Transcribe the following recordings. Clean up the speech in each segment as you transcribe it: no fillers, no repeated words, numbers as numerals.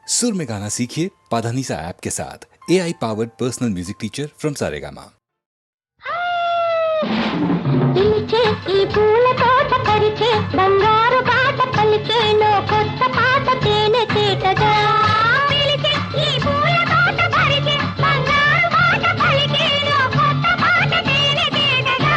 सुर में गाना सीखिए पाधानीसा ऐप के साथ AI powered personal music teacher from Saregama. పిలిచే ఈ పూల తోట పరిచే బంగారు పాట పలికేలో కొత్త పాట తేనె తేటగా పిలిచే ఈ పూల తోట పరిచే బంగారు పాట పలికేలో కొత్త పాట తేనె తేటగా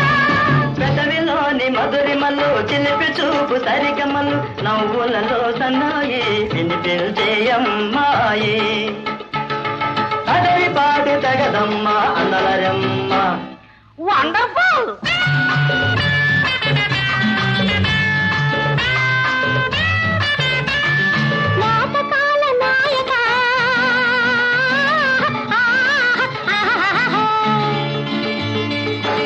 పెదవిలోని మధురిమలు చిలిపి చూపు సరిగమలు నవ్వులలో సన్నాయి వినిపించే అమ్మాయి అడవి పాడు తగదమ్మ అన్నలరమ్మ వండర్ఫుల్ నాటకాల నాయక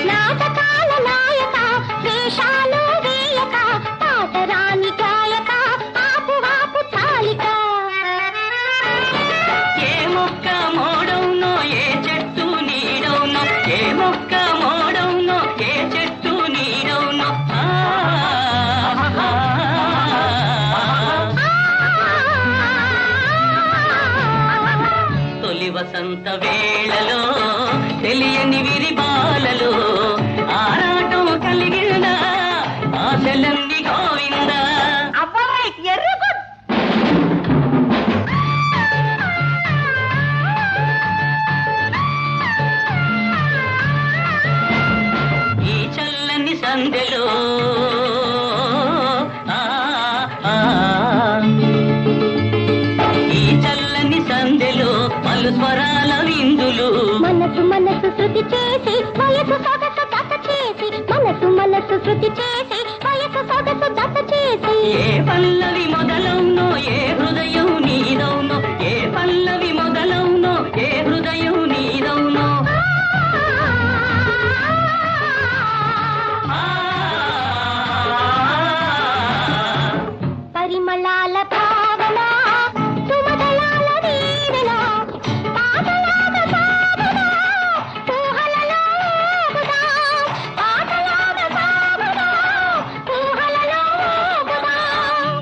నాటకాల నాయక వేషాలు వేయక పాటరాని గాయక ఆపు ఆపు తాలిక ఏ మొక్క మోడవునో ఏ చెట్టు నీడవునో ఏ మొక్క మోడవునో ఏ చెట్టు నీడవునో తొలి వసంత వేళలో తెలియని విరిబాలలో ఆరాటం కలిగిన ఆశలన్నీ గోవిందా అబ్బాయి ఎర్రగొడ్డు ఈ చల్లని సందెలో ఈ చల్లని సందెలో పలు స్వరాల విందులు మనసు మనసు శృతి చేసి వయసు సొగసు దత చేసి మనసు మనసు శృతి చేసి వయసు సొగసు దత చేసి ఏ పల్లవి మొదలవునో ఏ హృదయం నీదవునో ఏ పల్లవి మొదలవునో ఏ హృదయం నీదవునో పరిమళాల భావన సుమదళాల వీణల పాటలాద సాధన ఊహలలో ఊగుదాం పాటలాద సాధన ఊహలలో ఊగుదాం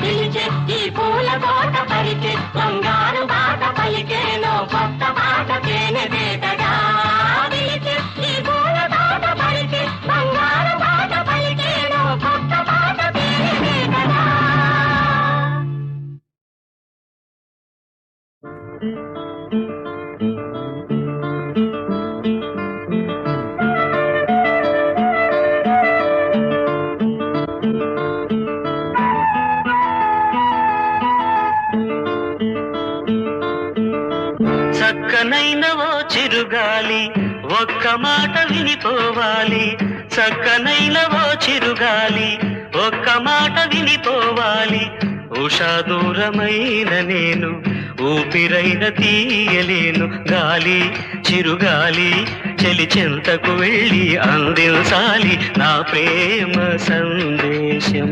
పిలిచే ఈ పూల తోట పరిచే బంగారు బాట పలికేలో కొత్త పాట తేనె తేటగా పిలిచే ఈ పూల తోట పరిచే బంగారు బాట పలికేలో కొత్త పాట తేనె తేటగా చక్కనైన ఓ చిరుగాలి ఒక్క మాట వినిపోవాలి చక్కనైన ఓ చిరుగాలి ఒక్క మాట వినిపోవాలి ఉషా దూరమైన నేను ఊపిరైన తీయలేను గాలి చిరుగాలి చెలి చెంతకు వెళ్ళి అందించాలి నా ప్రేమ సందేశం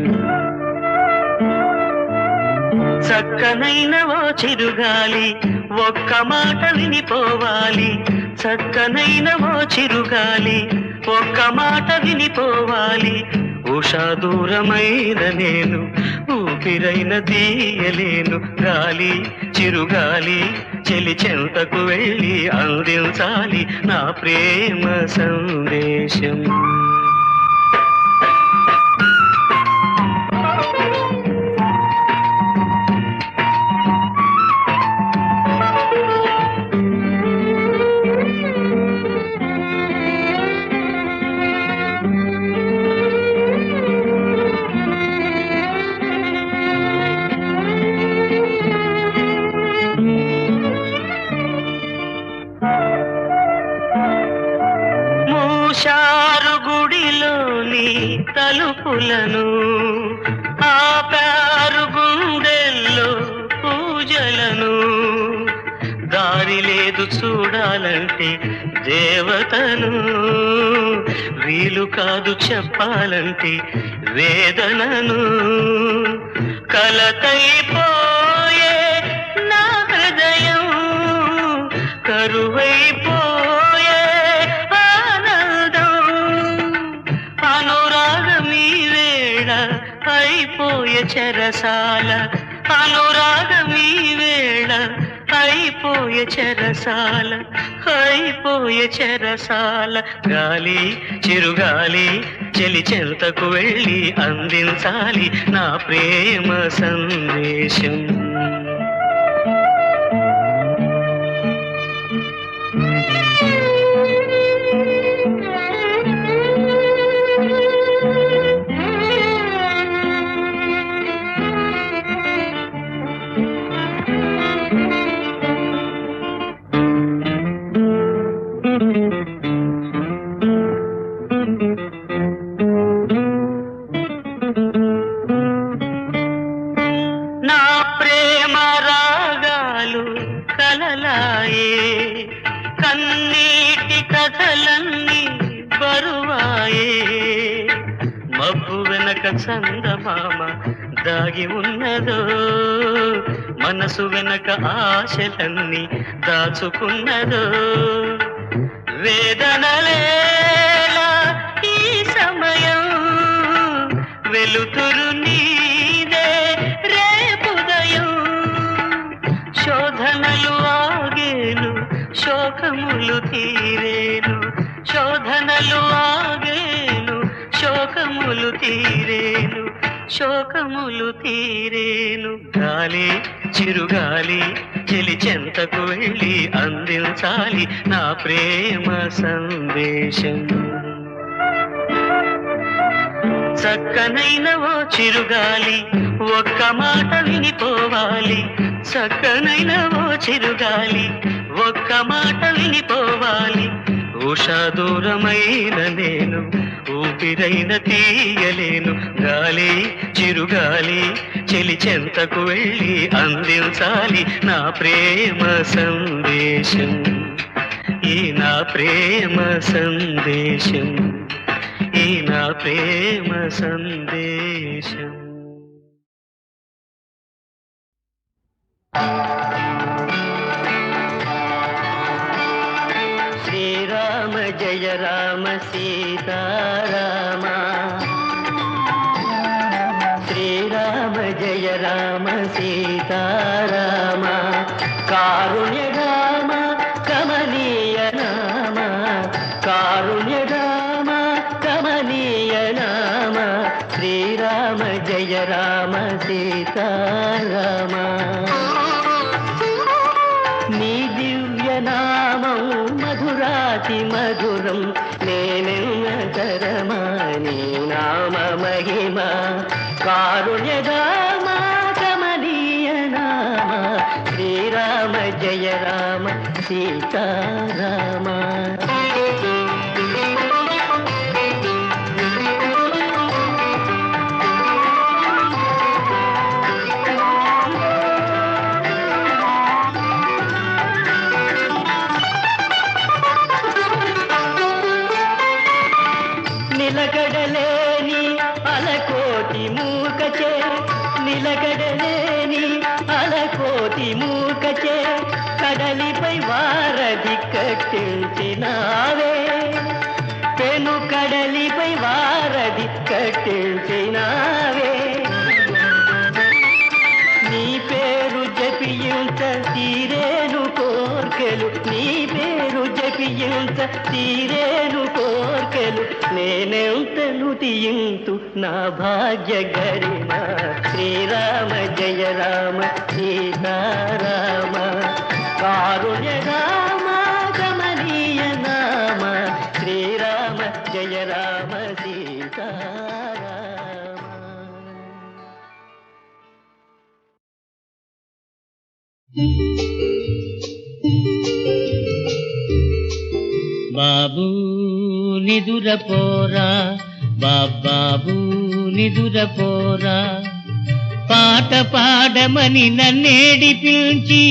చక్కనైన ఓ చిరుగాలి ఒక్క మాట వినిపోవాలి చక్కనైన ఓ చిరుగాలి ఒక్క మాట వినిపోవాలి ఉషా దూరమైన నేను ఊపిరైన తీయలేను గాలి చిరుగాలి చెలి చెంతకు వెళ్ళి అందించాలి నా ప్రేమ సందేశం మూషారు గుడిలోని తలుపులను ఆపారు గుండెల్లో పూజలను దారి లేదు చూడాలంటే దేవతను వీలు కాదు చెప్పాలంటే వేదనను కలతైపోయే నా హృదయం కరువైపోయే ఆనందం అనురాగమీ వేళ అయిపోయే చెరసాల అనురాగమీ వేళ అయిపోయే చెరసాల, అయిపోయే చెరసాల. గాలి చిరుగాలి చెలి చెంతకు వెళ్ళి అందించాలి నా ప్రేమ సందేశం. కన్నీటి కథలన్నీ బరువాయే, మబ్బు వెనక చందమామ దాగి ఉన్నదో, మనసు వెనక ఆశలన్నీ దాచుకున్నదో. వేదనలేలా ఈ సమయం, వెలుతురు నీదే రేపుదయం. శోధనలు ఆగేను, శోకములు తీరేను, శోధనలు ఆగేను, శోకములు తీరేను, శోకములు తీరేను. గాలి చిరుగాలి చెలి చెంతకు వెళ్ళి అందించాలి నా ప్రేమ సందేశం. చక్కనైన ఓ చిరుగాలి ఒక్క మాట వినిపోవాలి, చక్కనైన ఓ చిరుగాలి ఒక్క మాట వినిపోవాలి. ఉషా దూరమైన నేను ఊపిరైన తీయలేను. గాలి చిరుగాలి చెలి చెంతకు వెళ్ళి అందించాలి నా ప్రేమ సందేశం, ఈ నా ప్రేమ సందేశం, ఈ నా ప్రేమ సందేశం. శ్రీరామ జయ రామ సీతారామ, శ్రీరామ జయ రామ సీతారామ. కారుణ్య రామ కమనీయ నామ, కారుణ్య రామ కమనీయ నామ. శ్రీరామ జయ రామ సీతారామ. నీ దివ్య నామం మధురాతి మధురం, నేనెన్న తరమా నీ నామ మహిమ. కారుణ్య రామ కమనీయ నామ, శ్రీరామ జయ రామ సీతారామ. నిలకడలేని అలకోటి మూకచే, నిలకడలేని అలకోటి మూకచే, కడలిపై వారధి కట్టించినావే, పెను కడలిపై వారధి కట్టించినావే. నీ పేరు జపించ తీరేను కోర్కెలు, నీ పేరు జపించ తీరేను కోర్కెలు. నేనెంత నుతియింతు నా భాగ్య గరిమ. శ్రీరామ జయ రామ సీతారామ. కారుణ్య రామ కమనీయ నామ, శ్రీరామ జయ రామ సీతారామ. బాబూ నిదురపోరా, బాబాబూ నిదురపోరా, పాట పాడమని నన్నేడిపించి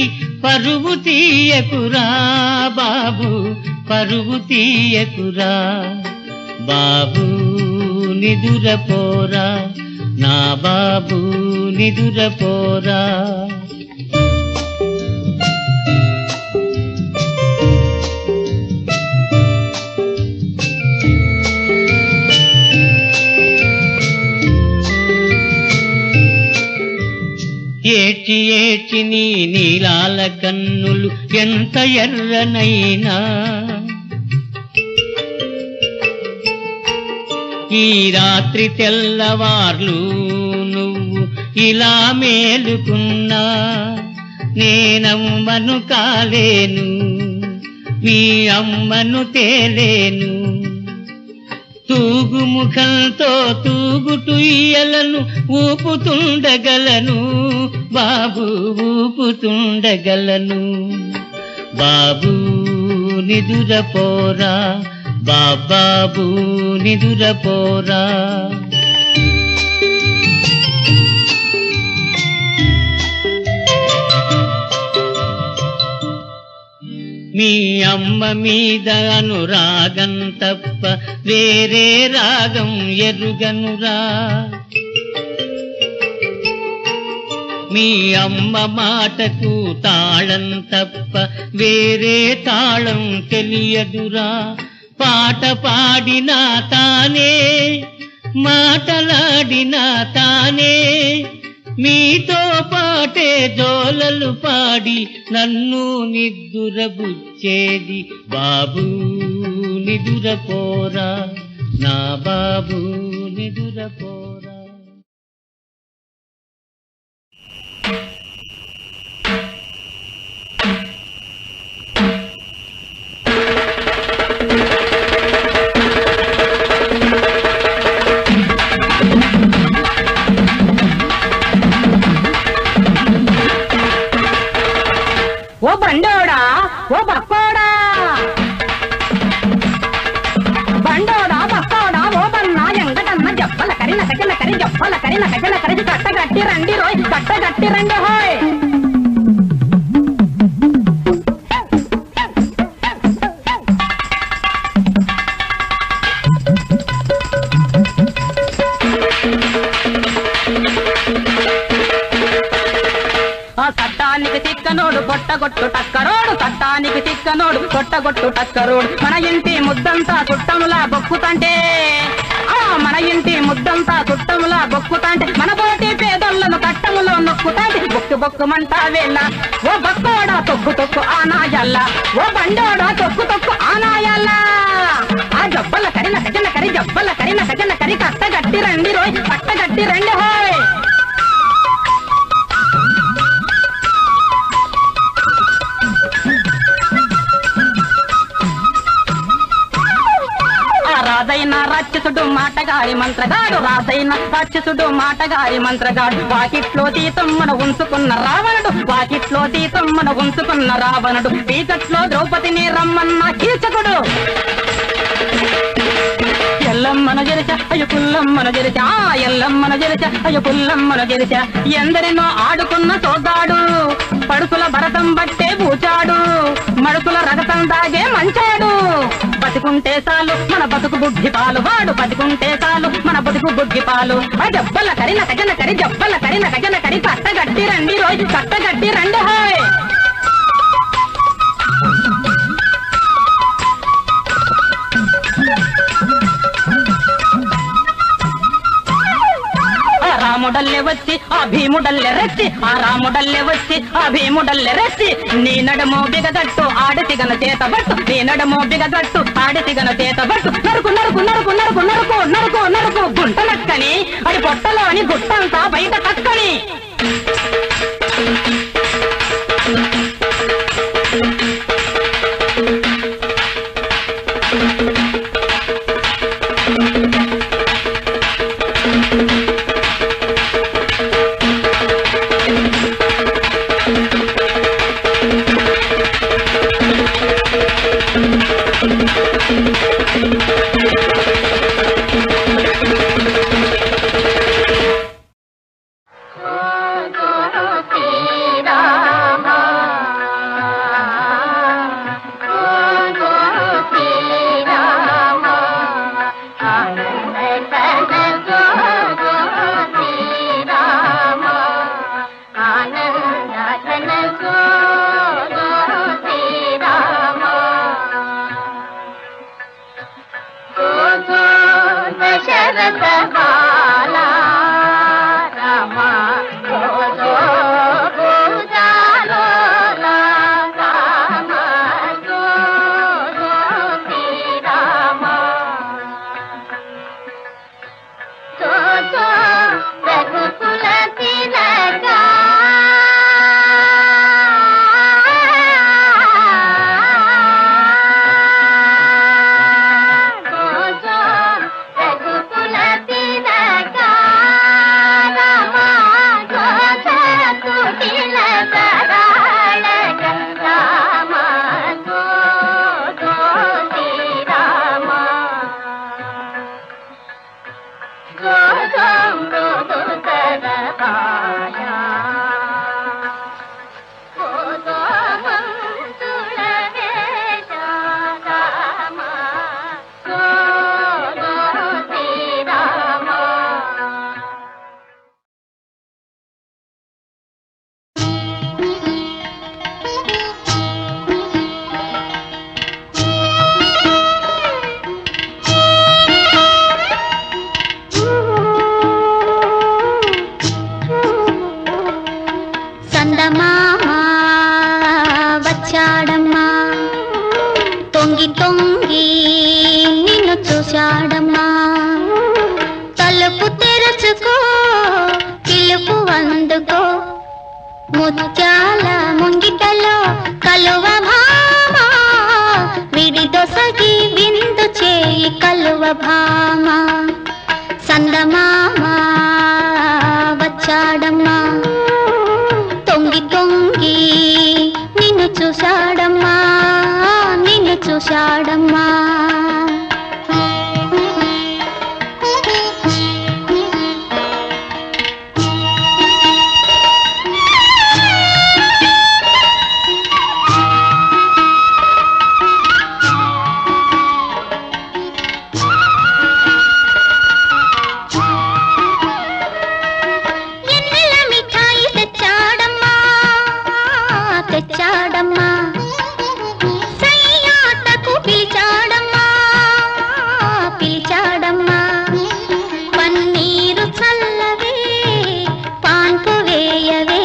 పరువు తీయకురా బాబు, పరువు తీయకురా. బాబూ నిదురపోరా, నా బాబూ నిదురపోరా. ఏడ్చి ఏడ్చి నీ నీలాల కన్నులు ఎంత ఎర్రనైనా ఈ రాత్రి తెల్లవార్లు నువ్వు ఇలా మేలుకున్నా నేనమ్మను కాలేను మీ అమ్మను తేలేను తూగు ముఖంతో తూగుటుయ్యలను ఊపుతుండగలను బాబు ఊపుతుండగలను బాబు నిదురపోరా బాబాబు నిదురపోరా మీ అమ్మ మీద అనురాగం తప్ప వేరే రాగం ఎరుగనురా మీ అమ్మ మాటకు తాళం తప్ప వేరే తాళం తెలియదురా పాట పాడినా తానే మాటలాడినా తానే మీతో పాటే జోలలు పాడి నన్ను నిద్దురబుచ్చేది బాబు నిదురపోరా నా బాబు నిదురపోరా ఓ బండోడా ఓ బక్కోడా బండోడా బక్కోడా ఓ బన్నా ఎంగటన్న జప్పల కరి నకజల కరి జప్పల కరి నకజల కరి కట్టగట్టి రండి రోయ్ కట్టగట్టి రండి హోయ్ చట్టానికి తిక్కనోడు కొట్టగొట్టు టక్కరోడు చట్టానికి తిక్కనోడు కొట్టగొట్టు టక్కరోడు మన ఇంటి ముద్దంతా చుట్టములా బొక్కుతంటే మన ఇంటి ముద్దంతా చుట్టములా బొక్కుతంటే మన పోటీ పేదోళ్ళను కట్టములో నొక్కుతంటే బొక్కు బొక్కుమంటా వేళ ఓ బక్కోడా తొక్కు తొక్కు ఆనాయల్లా ఓ బండోడా తొక్కు తొక్కు ఆనాయల్లా ఆ జబ్బల కరి నకజన కరి జబ్బల కరి నకజన కరి కట్టగట్టి రండి రోయ్ కట్టగట్టి రండి హోయ్ రాజైన రాక్షసుడు మాటగారి మంత్రగాడు రాజైన రాక్షసుడు మాటగారి మంత్రగాడు వాకిట్లో తీతమ్మను ఉంచుకున్న రావణుడు వాకిట్లో తీతమ్మను ఉంచుకున్న రావణుడు పీకట్లో ద్రౌపదిని రమ్మన్న కీచకుడు ఎల్లమ్మను గెలిచా అయ్యో పుల్లమ్మను గెలిచా ఎల్లమ్మను గెలిచా అయ్యో పుల్లమ్మను గెలిచా ఎందరినో ఆడుకున్న సోగాడు పడుకుల భరతం బట్టే పూచాడు మడుకుల రగతం దాగే మంచాడు బతుకుంటే చాలు మన బతుకు బుద్ధి పాలు వాడు బతుకుంటే చాలు మన బతుకు బుద్ధి పాలు ఆ జబ్బల కరి నకజన కరి జబ్బల కరి నకజన కరి కట్టగట్టి రండి రోజు కట్టగట్టి రండి హాయ్ రాముడల్లే వచ్చి ఆ భీముడల్లే రెచ్చి ఆ రాముడల్లే వచ్చి ఆ భీముడల్లే రెచ్చి నీ నడమో బిగదట్టు ఆడతిగన చేత బట్టు నీ నడమో బిగదట్టు ఆడతిగన చేత బట్టు నరుకు నరుకు నరుకు నరుకు నరుకు నరుకు నరుకు గుంట నక్కని అది పొట్టలోని గుట్టంతా బయట కక్కని దశరథ బాల రామ చందమామ వచ్చాడమ్మా తొంగి తొంగి నిన్ను చూశాడమ్మా తలుపు తెరచుకో పిలుపు అందుకో ముత్యాల ముంగిటలో కలువ భామ విడి దొసగి విందు చేయి కలువ భామ చందమామ వచ్చాడమ్మా తొంగి తొంగి నిన్ను చూశాడమ్మా నిన్ను చూశాడమ్మా తెచ్చాడమ్మా సయ్యాటకు పిలిచాడమ్మా పిలిచాడమ్మా పన్నీరు చల్లవే పాన్పు వేయవే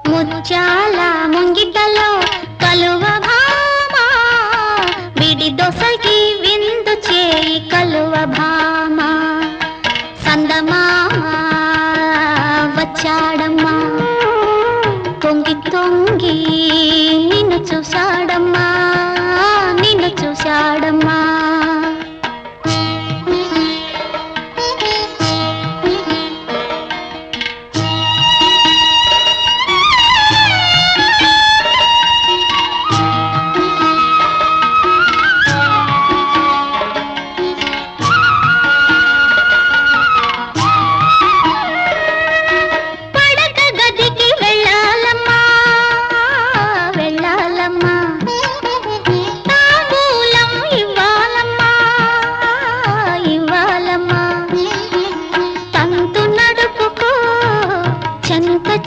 ముత్యాల ముంగిటలో కలువ భామ విడి దొసగి విందు చేయి కలువ భామ చందమామ వచ్చాడమ్మా తొంగి తొంగి నిన్ను చూశాడమ్మా నిన్ను చూశాడమ్మా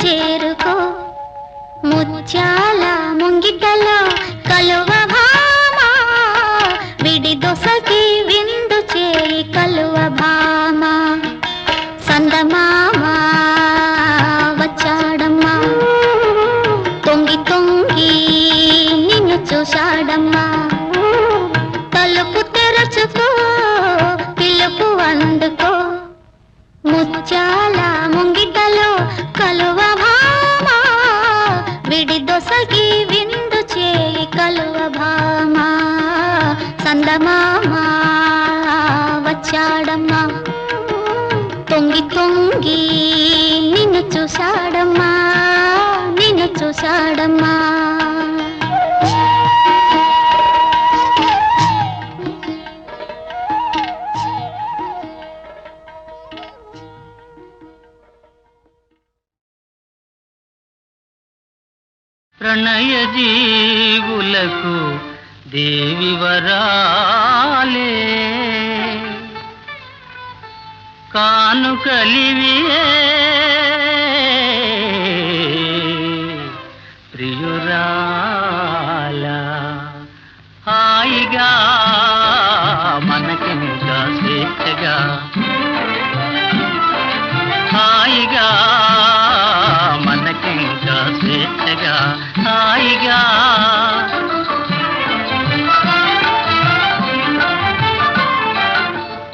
చేరుకో ముత్యాల ముంగిటలో కలువ భామ విడి దొసగి విందు చేయి కలువ భామ చందమామ వచ్చాడమ్మా తొంగి తొంగి నిన్ను చూశాడమ్మా తలుపు తెరచుకో పిలుపు అందుకో ముత్యాల ముంగిటలో కలువ భామ విడి దొసగి విందు చేయి కలువ భామ చందమామ వచ్చాడమ్మా తొంగి తొంగి నిన్ను చూశాడమ్మా నిన్ను చూశాడమ్మా ప్రణయ జీవులకు దేవి వరాలే కానుకలివియే ప్రియురాల హాయిగా మనకింకా స్వేచ్ఛగా హాయిగా మనకింకా స్వేచ్ఛగా హాయిగా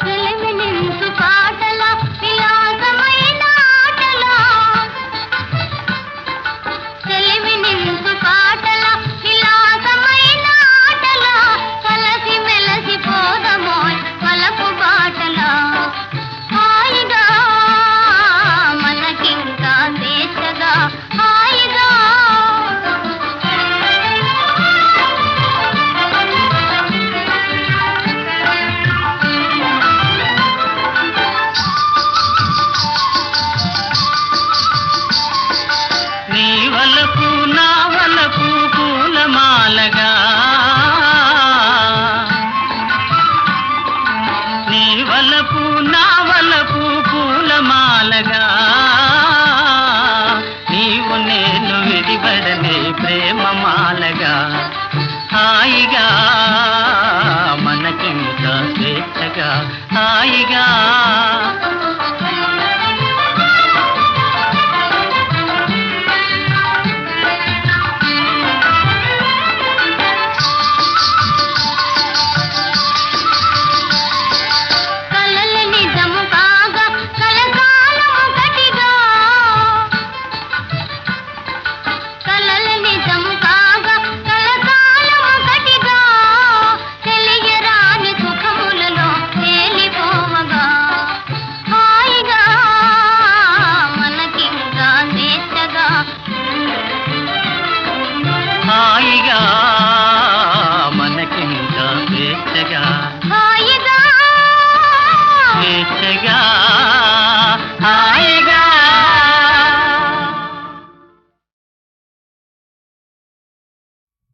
వెలిమిలించు పాటల విలాసమైన ఆటల వెలిమిలించు పాటల విలాసమైన ఆటల కలసి మెలసి పోదమోయ్ వలపు బాటల హాయిగా మనకింకా స్వేచ్ఛగా హాయిగా నీ వలపు నా వలపు పూలమాలగా నీ వలపు నా వలపు పూలమాలగా నీవు నేను విడిపడని ప్రేమమాలగా హాయిగా మనకింకా స్వేచ్ఛగా హాయిగా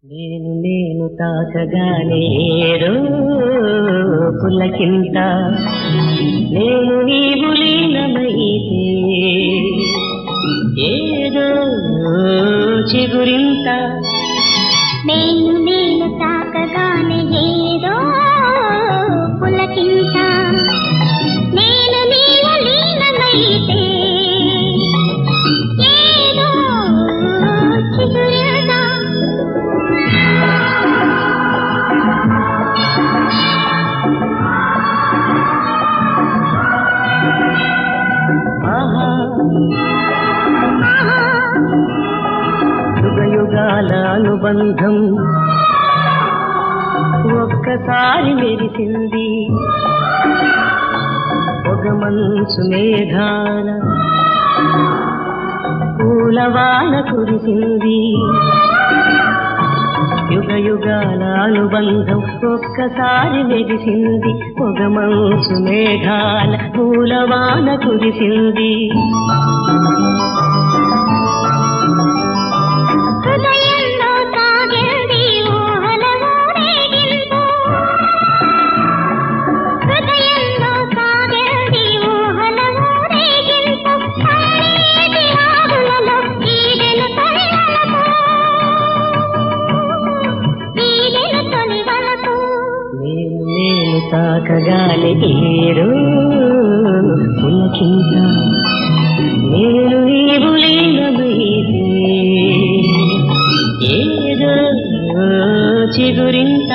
నేను తాకగానే ఏదో పులకింత నేను నీవు లీనమైతే ఏదో చిగురింత నేను తాకగానే ఏదో పులకింత నేను నీవు లీనమైతే ఏదో చిగురింత. యుగాల అనుబంధం ఒక్కసారి మెరిసింది ఒక మంచు మేఘాల పూలవాన కురిసింది యుగాల అనుబంధం ఒక్కసారి మెరిసింది ఒక మంచు మేఘాల పూలవాన కురిసింది తాకగానే ఏదో పులకింత నేను నీవు లీనమైతే ఏదో చిగురింత.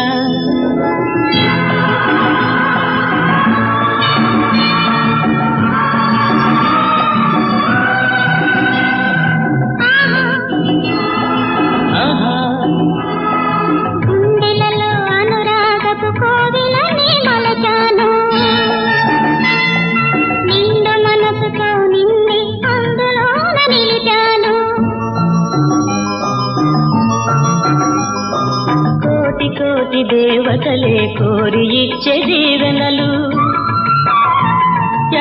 కోటి దేవతలే కోరి ఇచ్చే దీవెనలు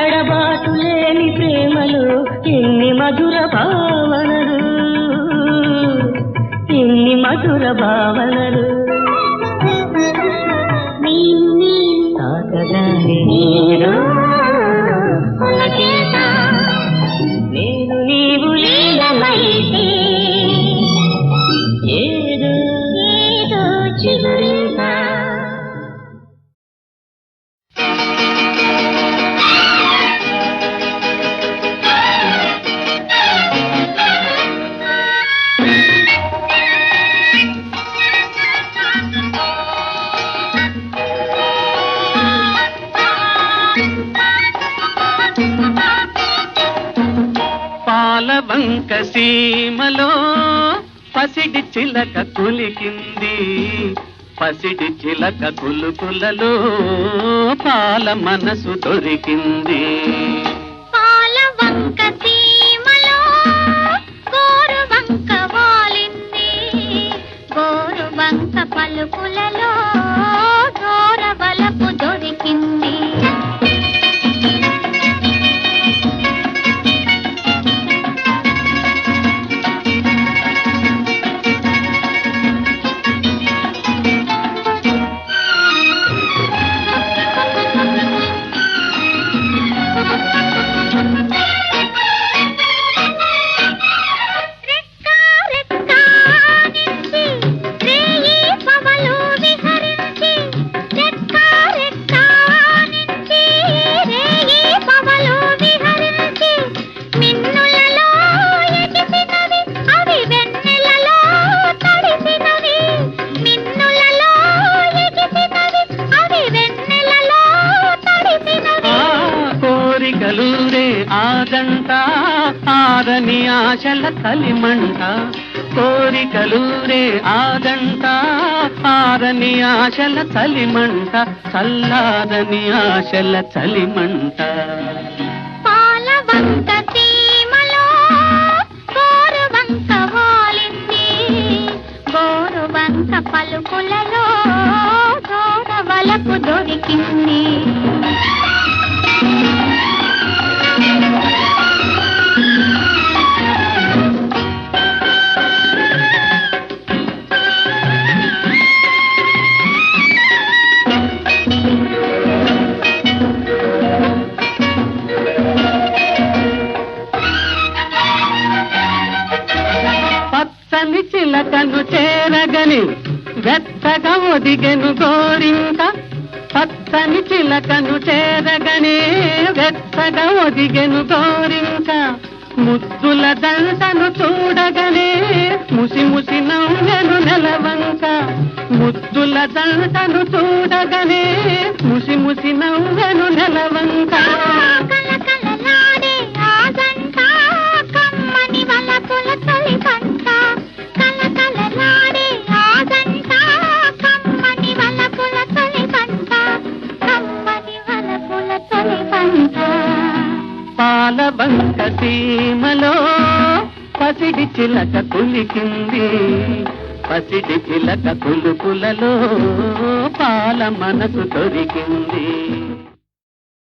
ఎడబాటు లేని ప్రేమలు ఎన్ని మధుర భావనలు ఎన్ని మధుర భావనలు తాకగానే ఏదో పులకింత నేను నీవు లీనమైతే ఏదో చిగురింత. పాలవంక సీమలో పసిడి చిలక కులికింది పసిడి చిలక కులుకులలో పాల మనసు దొరికింది. పాలవంక సీమలో గోరువంక వాలింది గోరువంక పలుకులలో గోరవలపు దొరికింది. ఆదంట ఆరని ఆశల కలిమంట కోరికలూరే ఆదంట ఆరని ఆశల కలిమంట చల్లారని ఆశల చలిమంట. పాలవంక సీమలో గోరువంక వాలింది గోరువంక పలుకులలో గోరవలపు దొరికింది. చిలకను చేరగని వెచ్చగా ఒదిగెను గోరింక పచ్చని చిలకను చేరగనే వెచ్చగా ఒదిగెను గోరింక ముద్దుల దండను చూడగనే ముసి ముసి నవ్వెను నెలవంక ముద్దుల దండను చూడగనే ముసి ముసి నవ్వెను నెలవంక కలకలలాడే ఆ జంట కమ్మని వలపుల తొలి పంట కలకలలాడే ఆ జంట కమ్మని వలపుల తొలి పంట కమ్మని వలపుల తొలి పంట పాలబంక సీమలో పసిడి చిలక కులికింది పసిడి చిలక కులుకులలో పాల మనసు దొరికింది.